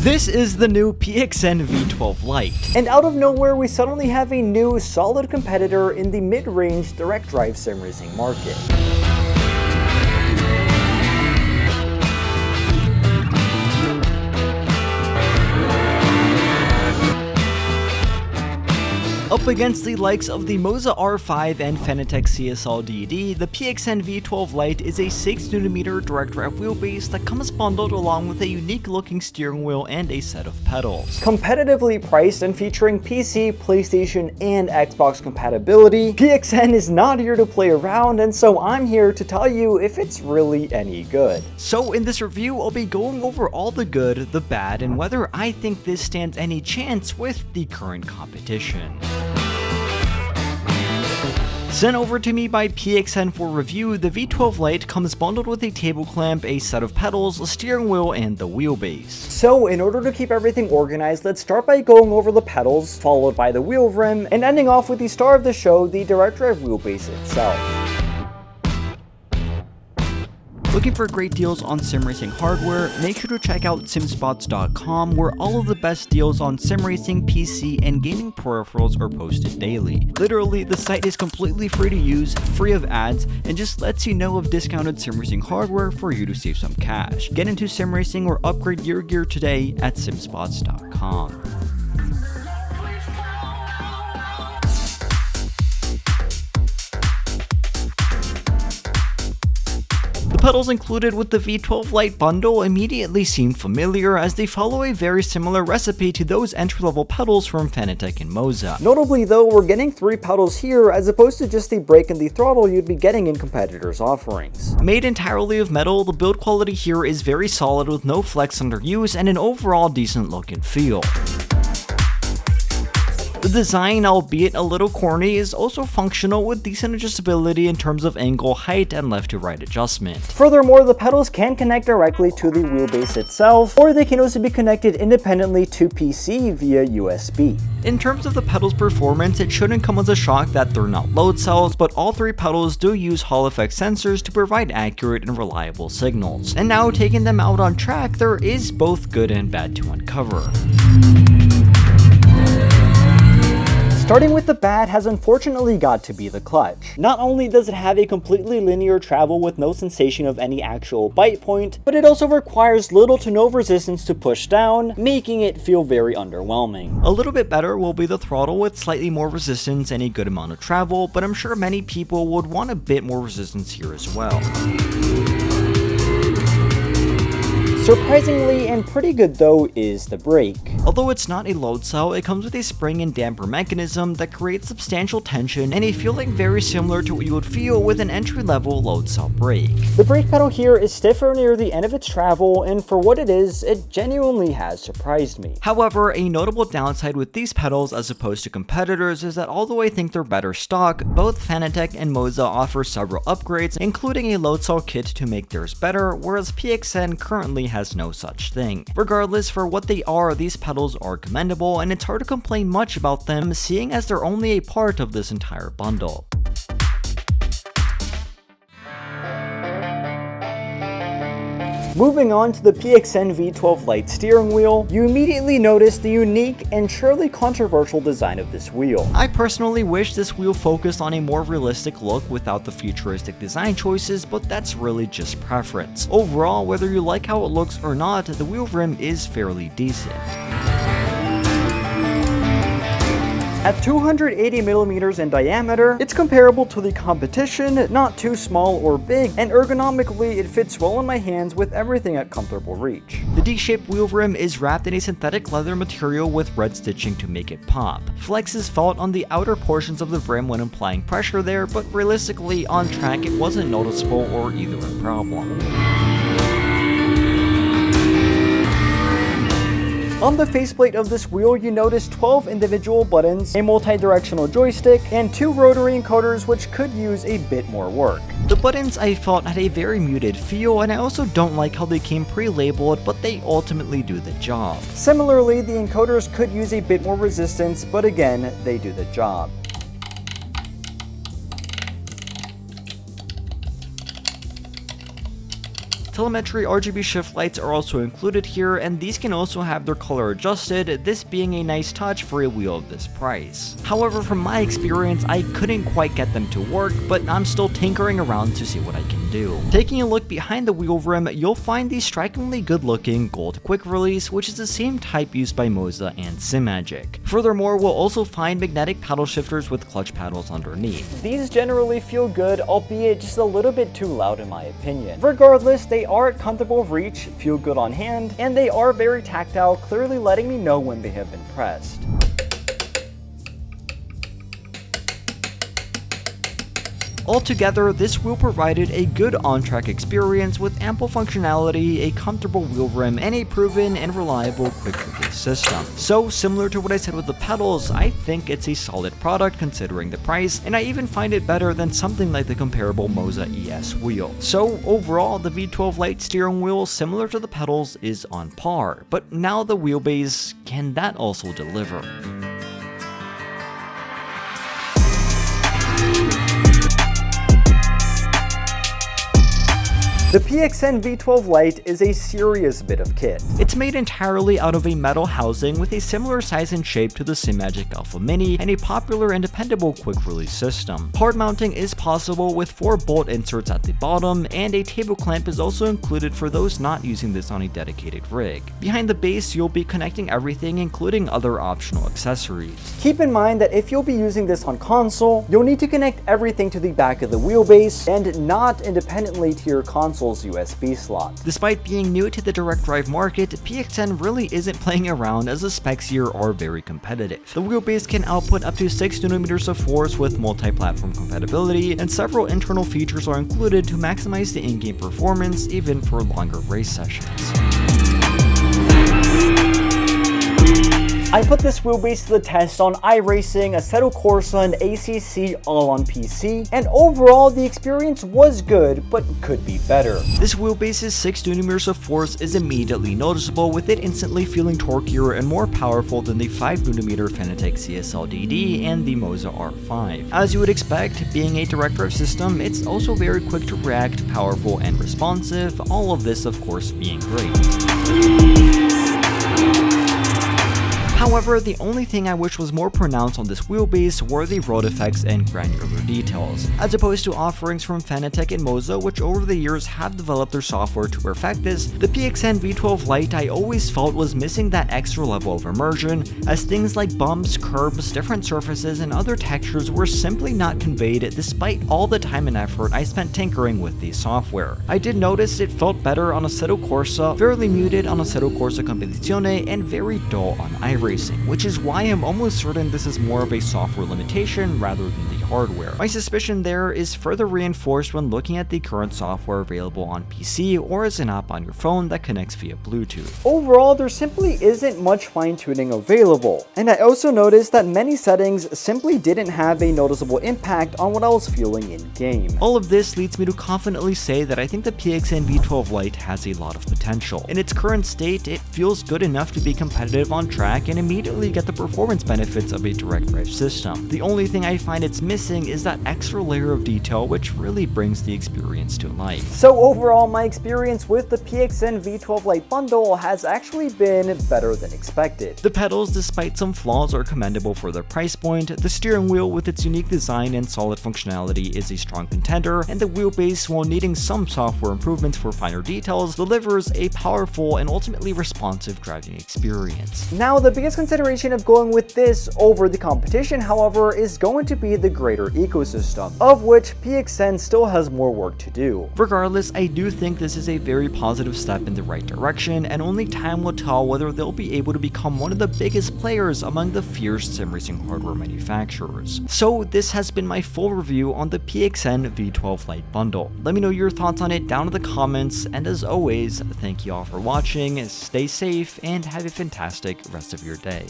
This is the new PXN V12 Lite. And out of nowhere, we suddenly have a new solid competitor in the mid-range direct drive sim racing market. Up against the likes of the Moza R5 and Fanatec CSL-DD, the PXN V12 Lite is a 6mm direct drive wheelbase that comes bundled along with a unique looking steering wheel and a set of pedals. Competitively priced and featuring PC, PlayStation, and Xbox compatibility, PXN is not here to play around, and so I'm here to tell you if it's really any good. So in this review, I'll be going over all the good, the bad, and whether I think this stands any chance with the current competition. Sent over to me by PXN for review, the V12 Lite comes bundled with a table clamp, a set of pedals, a steering wheel, and the wheelbase. So in order to keep everything organized, let's start by going over the pedals, followed by the wheel rim, and ending off with the star of the show, the direct drive wheelbase itself. Looking for great deals on sim racing hardware? Make sure to check out simspots.com, where all of the best deals on sim racing, PC, and gaming peripherals are posted daily. Literally, the site is completely free to use, free of ads, and just lets you know of discounted sim racing hardware for you to save some cash. Get into sim racing or upgrade your gear today at simspots.com. The pedals included with the V12 Lite bundle immediately seem familiar, as they follow a very similar recipe to those entry-level pedals from Fanatec and Moza. Notably though, we're getting 3 pedals here as opposed to just the brake and the throttle you'd be getting in competitors' offerings. Made entirely of metal, the build quality here is very solid with no flex under use and an overall decent look and feel. The design, albeit a little corny, is also functional with decent adjustability in terms of angle, height, and left to right adjustment. Furthermore, the pedals can connect directly to the wheelbase itself, or they can also be connected independently to PC via USB. In terms of the pedals' performance, it shouldn't come as a shock that they're not load cells, but all 3 pedals do use Hall effect sensors to provide accurate and reliable signals. And now, taking them out on track, there is both good and bad to uncover. Starting with the bad has unfortunately got to be the clutch. Not only does it have a completely linear travel with no sensation of any actual bite point, but it also requires little to no resistance to push down, making it feel very underwhelming. A little bit better will be the throttle with slightly more resistance and a good amount of travel, but I'm sure many people would want a bit more resistance here as well. Surprisingly and pretty good though is the brake. Although it's not a load cell, it comes with a spring and damper mechanism that creates substantial tension and a feeling very similar to what you would feel with an entry-level load cell brake. The brake pedal here is stiffer near the end of its travel, and for what it is, it genuinely has surprised me. However, a notable downside with these pedals as opposed to competitors is that although I think they're better stock, both Fanatec and Moza offer several upgrades, including a load cell kit to make theirs better, whereas PXN currently has no such thing. Regardless, for what they are, these pedals are commendable, and it's hard to complain much about them, seeing as they're only a part of this entire bundle. Moving on to the PXN V12 Lite steering wheel, you immediately notice the unique and surely controversial design of this wheel. I personally wish this wheel focused on a more realistic look without the futuristic design choices, but that's really just preference. Overall, whether you like how it looks or not, the wheel rim is fairly decent. At 280mm in diameter, it's comparable to the competition, not too small or big, and ergonomically it fits well in my hands with everything at comfortable reach. The D-shaped wheel rim is wrapped in a synthetic leather material with red stitching to make it pop. Flex is felt on the outer portions of the rim when applying pressure there, but realistically on track it wasn't noticeable or either a problem. On the faceplate of this wheel, you notice 12 individual buttons, a multi-directional joystick, and 2 rotary encoders which could use a bit more work. The buttons I felt had a very muted feel, and I also don't like how they came pre-labeled, but they ultimately do the job. Similarly, the encoders could use a bit more resistance, but again, they do the job. Telemetry RGB shift lights are also included here, and these can also have their color adjusted, this being a nice touch for a wheel of this price. However, from my experience, I couldn't quite get them to work, but I'm still tinkering around to see what I can do. Taking a look behind the wheel rim, you'll find the strikingly good looking gold quick release, which is the same type used by Moza and Simagic. Furthermore, we'll also find magnetic paddle shifters with clutch paddles underneath. These generally feel good, albeit just a little bit too loud in my opinion. Regardless, they are at comfortable reach, feel good on hand, and they are very tactile, clearly letting me know when they have been pressed. Altogether, this wheel provided a good on-track experience with ample functionality, a comfortable wheel rim, and a proven and reliable quick release system. So, similar to what I said with the pedals, I think it's a solid product considering the price, and I even find it better than something like the comparable Moza ES wheel. So, overall, the V12 Lite steering wheel, similar to the pedals, is on par. But now the wheelbase, can that also deliver? The PXN V12 Lite is a serious bit of kit. It's made entirely out of a metal housing with a similar size and shape to the Simagic Alpha Mini and a popular and dependable quick release system. Hard mounting is possible with 4 bolt inserts at the bottom, and a table clamp is also included for those not using this on a dedicated rig. Behind the base, you'll be connecting everything, including other optional accessories. Keep in mind that if you'll be using this on console, you'll need to connect everything to the back of the wheelbase and not independently to your console's USB slot. Despite being new to the direct drive market, PXN really isn't playing around, as the specs here are very competitive. The wheelbase can output up to 6 Nm of force with multi-platform compatibility, and several internal features are included to maximize the in-game performance even for longer race sessions. I put this wheelbase to the test on iRacing, Assetto Corsa, and ACC all on PC, and overall the experience was good, but could be better. This wheelbase's 6 Nm of force is immediately noticeable, with it instantly feeling torquier and more powerful than the 5 Nm Fanatec CSL DD and the Moza R5. As you would expect, being a direct drive system, it's also very quick to react, powerful and responsive, all of this of course being great. However, the only thing I wish was more pronounced on this wheelbase were the road effects and granular details. As opposed to offerings from Fanatec and Moza, which over the years have developed their software to perfect this, the PXN V12 Lite I always felt was missing that extra level of immersion, as things like bumps, curbs, different surfaces, and other textures were simply not conveyed despite all the time and effort I spent tinkering with the software. I did notice it felt better on Assetto Corsa, fairly muted on Assetto Corsa Competizione, and very dull on iRacing, which is why I'm almost certain this is more of a software limitation rather than the hardware. My suspicion there is further reinforced when looking at the current software available on PC or as an app on your phone that connects via Bluetooth. Overall, there simply isn't much fine-tuning available, and I also noticed that many settings simply didn't have a noticeable impact on what I was feeling in-game. All of this leads me to confidently say that I think the PXN V12 Lite has a lot of potential. In its current state, it feels good enough to be competitive on track and immediately get the performance benefits of a direct drive system. The only thing I find it's missing is that extra layer of detail, which really brings the experience to life. So overall, my experience with the PXN V12 Lite bundle has actually been better than expected. The pedals, despite some flaws, are commendable for their price point. The steering wheel, with its unique design and solid functionality, is a strong contender, and the wheelbase, while needing some software improvements for finer details, delivers a powerful and ultimately responsive driving experience. Now, the biggest consideration of going with this over the competition, however, is going to be the greater ecosystem, of which PXN still has more work to do. Regardless, I do think this is a very positive step in the right direction, and only time will tell whether they'll be able to become one of the biggest players among the fierce sim racing hardware manufacturers. So this has been my full review on the PXN V12 Lite bundle. Let me know your thoughts on it down in the comments, and as always, thank you all for watching, stay safe, and have a fantastic rest of your day.